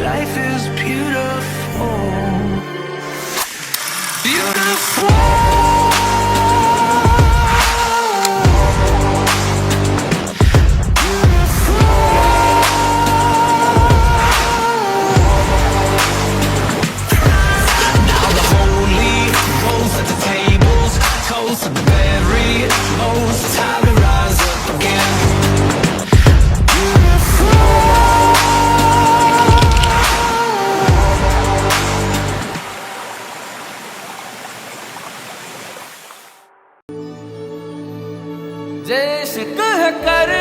life is beautiful, beautiful. जैसे कह कर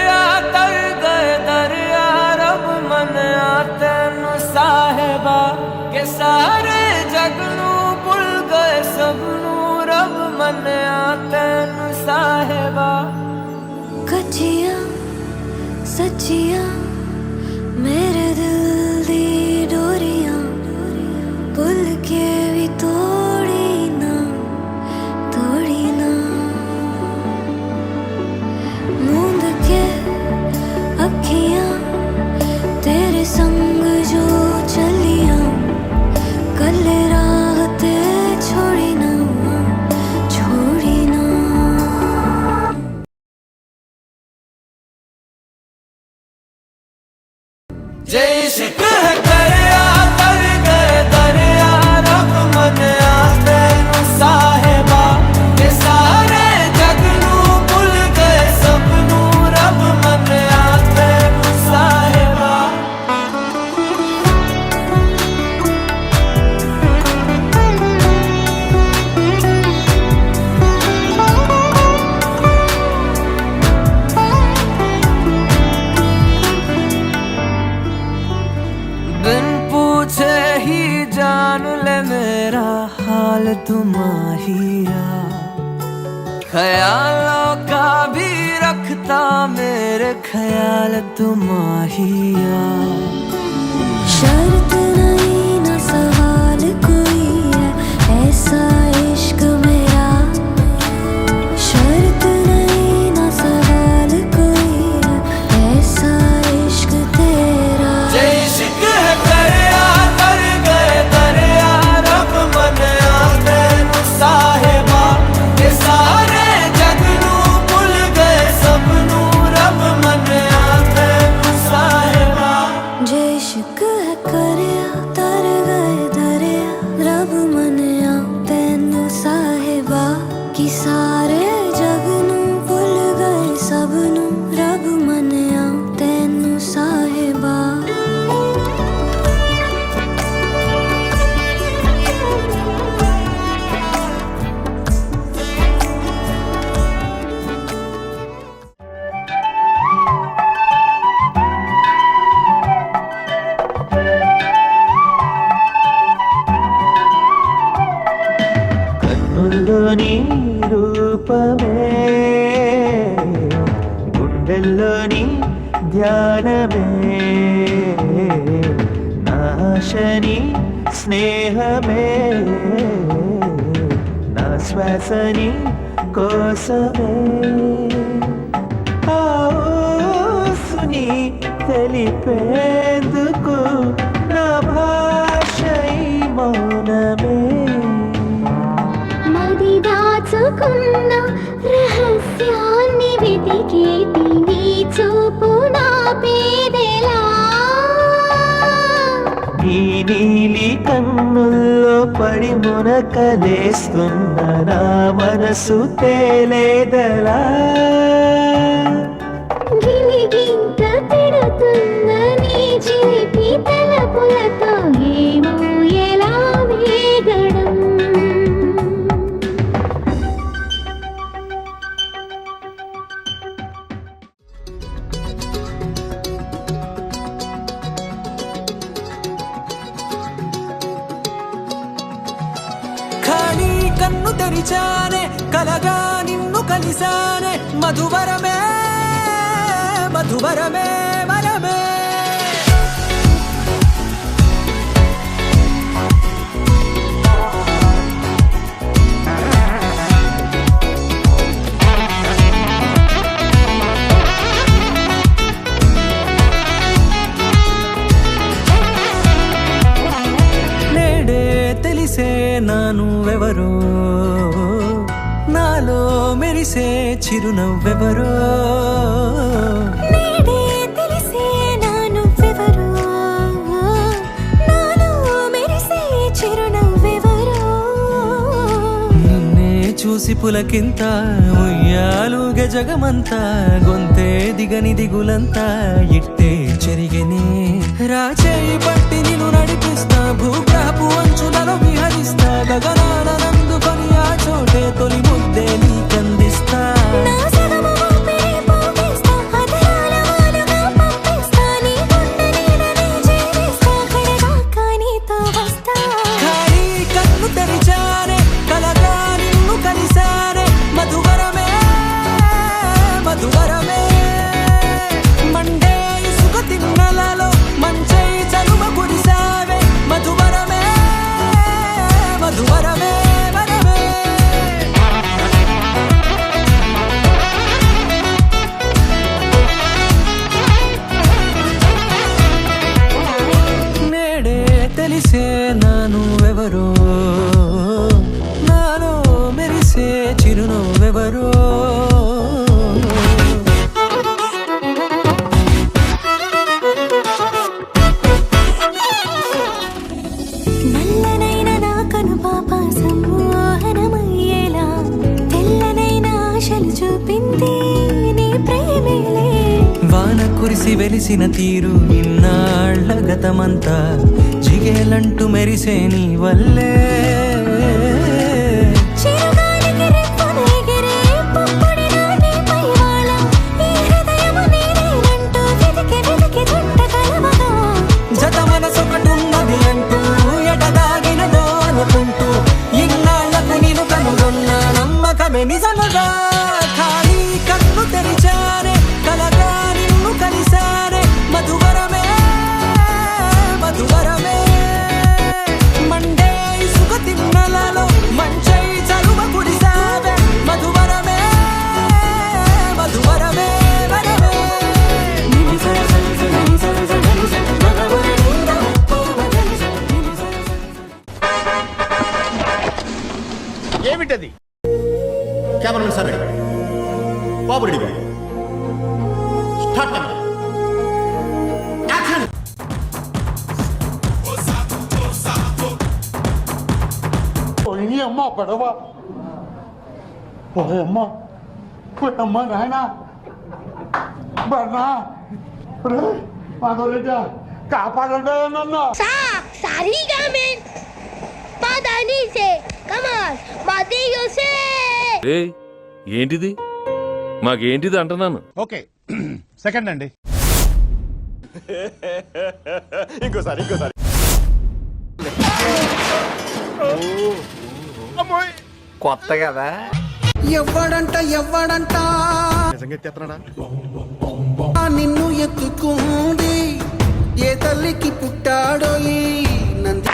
तर गए दरिया रब मन तेन साहेबा के सारे जगनू भुल गए सबनू रब मन तेन साहेबा कच्चियां सच्चियां मेरे दिल दी डोरियां भुल के भी तोड़ी ना मूंद के अखियां तेरे संग जो चलियां कल राह ते छोड़ी ना जैसे कह कर तर गए दरिया रब मन तेन साहेबा के सारे जगनू भुल गए सबनू रब मन तेन साहेबा बिन पूछे ही जान ले मेरा हाल तुम्हारा ख्यालों का भी रखता मेरे ख्याल तुम्हारा शर्त नहीं ना सवाल कोई है ऐसा इश्क मेरा शर्त नहीं ना सवाल कोई है ऐसा इश्क तेरा जैसे कह कर तर गए दरिया रब मन तेन साहेबा के सारे जगनू भुल गए सबनू रब मन तेन साहेबा जे इश्क है करया तर गए दरिया रब मनिया तेनू साहिबा कि सारे जग नू भुल गए सबनू रब मनिया तेनू साहिबा కన్నుల్లోని రూపమే గుండెల్లోని ధ్యానమే నాశని స్నేహమే నా శ్వాసని కోసమే ఆ ఊసుని తెలిపేందుకు నా భాష ఈ మౌనమే మది దాచుకున్న రహస్యాన్ని వెతికేటి నీ చూపు నా పేదెలా నీ నీలి కన్నుల్లో పడి మునకలేస్తున్న నా మనసు తేలేదలా గిలిగింత పెడుతున్న నీ చిలిపి తలపులతో ఏమో ఎలా వేగడం ఖాళీ కన్ను తెరిచానే కలగా నిన్ను కలిసానే మధువరమే మధువరమే వరమే నా నువ్వెవరో, నాలో మెరిసే చిరునవ్వెవరో. నేడే తెలిసే నా నువ్వెవరో, నాలో మెరిసే చిరునవ్వెవరో. నిన్నే చూసి పులకింత ఉయ్యాలుగ జగమంతా, గొంతే దిగని దిగులంతా ఇట్టే చెరిగెనే. రాచేయి పట్టి నిన్ను నడిపిస్తా, భూగ్రహపు అంచులలో విహరిస్తా, గగనాన నందుకొని ఆ చోటే తొలి ముద్దే నీకందిస్తా. నా సగము ఊపిరి పోగేస్తా, అధరాల వాలుగా పంపిస్తా, నీ గుండె నీడనే చేరేస్తా, కడదాకా నీతో వస్తా. ఖాళీ కన్ను తెరిచానే, కలగా నిన్ను కలిసానే, మధువరమే మధువరమే. మండే ఇసుక తిన్నలలో మంచై చలువ కురిసావే, మధువరమే మధువరమే వరమే. నేడే తెలిసే నా నువ్వెవరో, నాలో మెరిసే చిరునవ్వెవరో. నల్లనైన నా కనుపాప సమ్మోహనమయ్యేలా, తెల్లనైన ఆశలు చూపింది నీ ప్రేమేలే. వాన కురిసి వెలిసిన తీరు ఇన్నాళ్ల గతమంతా, జిగేలంటూ మెరిసే నీ వల్లే. చిరుగాలికి రెప్పన ఎగిరే పుప్పొడిన నీపై వాళ, ఈ హృదయము నీదేనంటూ వెతికి వెతికి జంట కలవగా. జత మనసొకటున్నది అంటూ ఎటదాగినదో అనుకుంటూ, ఇన్నాళ్లకు నేను కనుగొన్న నమ్మకమే నిజముగా. ఖాళీ కన్ను తెరిచానే, కలగా నిన్ను కలిసానే, మధువరమే మధువరమే. మండే ఇసుక తిన్నలలో మంచై చలువ కురిసావే, మధువరమే మధువరమే వరమే. ఏమిటది? కెమెరామెన్ సార్ రెడీ, బాబు రెడీ, స్టార్ట్ కెమెరా, యాక్షన్. పోయి అమ్మ పడవ, పోయమ్మ పోయమ్మ నాయన బన్నా మాధవరెడ్డి కాపాడండి నన్ను. Sarigamen Padanise Kamal Madiyose ఏయ్ ఏంటిది మాకేంటిది అంటున్నాను. ఓకే సెకండ్ అండి. ఇంకోసారి ఇంకోసారి. కొత్త కదా. ఎవ్వడంట నిజంగా ఎత్తేస్తున్నాడా? నిన్ను ఎత్తుకుంది, ఏ తల్లికి పుట్టాడో ఈ Nandi.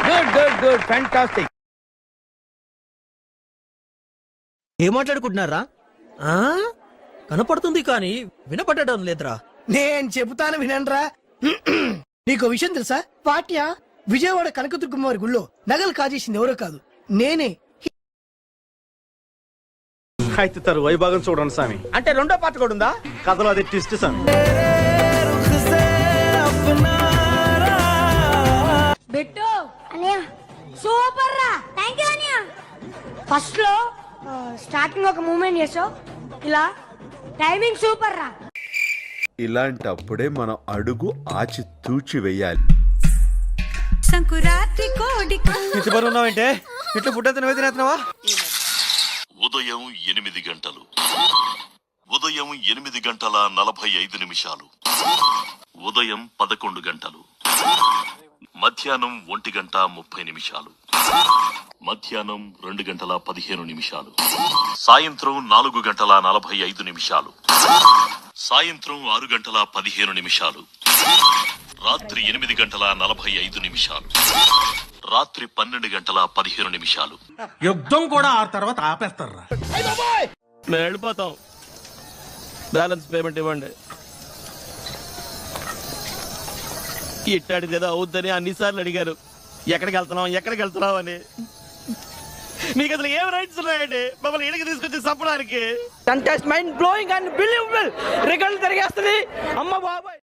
Good good good fantastic. ఏం మాట్లాడుకుంటున్నారా? కనపడుతుంది కానీ వినపడటం లేదురా. నేను చెబుతాను వినండ్రా. నీకు విషయం తెలుసా? పాట్యా విజయవాడ కనకదుర్గమ్మ గుళ్ళో నగలు కాజేసింది ఎవరో కాదు, నేనే. అయితే తరువాయి భాగం చూడండి స్వామి. అంటే రెండో పాట కూడా ఉందా? కథలో అది twist Swamy. Bettu Aniya Super ra Thank you Aniya First lo starting ఒక మూమెంట్ చేసావు, ఇలా టైమింగ్ సూపర్ రా. ఇలాంటప్పుడే మనం అడుగు ఆచి తూచి వెయ్యాలి. సంకురాత్రి కోడి ఉన్నావంటే ఇట్లా ఫుడ్ అంతా నువ్వే తినేస్తున్నావా? ఉదయం 8 గంటలు, ఉదయం 8:45, ఉదయం 11 గంటలు, మధ్యాహ్నం 1:30, మధ్యాహ్నం 2:15, సాయంత్రం 4:45, సాయంత్రం 6:15, రాత్రి 8:45, రాత్రి 12:15. యుద్ధం కూడా ఆ తర్వాత ఆపేస్తారా? మేము వెళ్ళిపోతాం, బ్యాలెన్స్ పేమెంట్ ఇవ్వండి. ఇట్టాడిది ఏదో అవుద్దని అన్నిసార్లు అడిగారు, ఎక్కడికి వెళ్తున్నాం అని. మీకు అసలు ఏం రైట్స్ ఉన్నాయండి మమ్మల్ని ఇడికి తీసుకొచ్చి చంపడానికి contest mind blowing and believable రికార్డులు తిరిగేస్తుంది అమ్మ బాబాయ్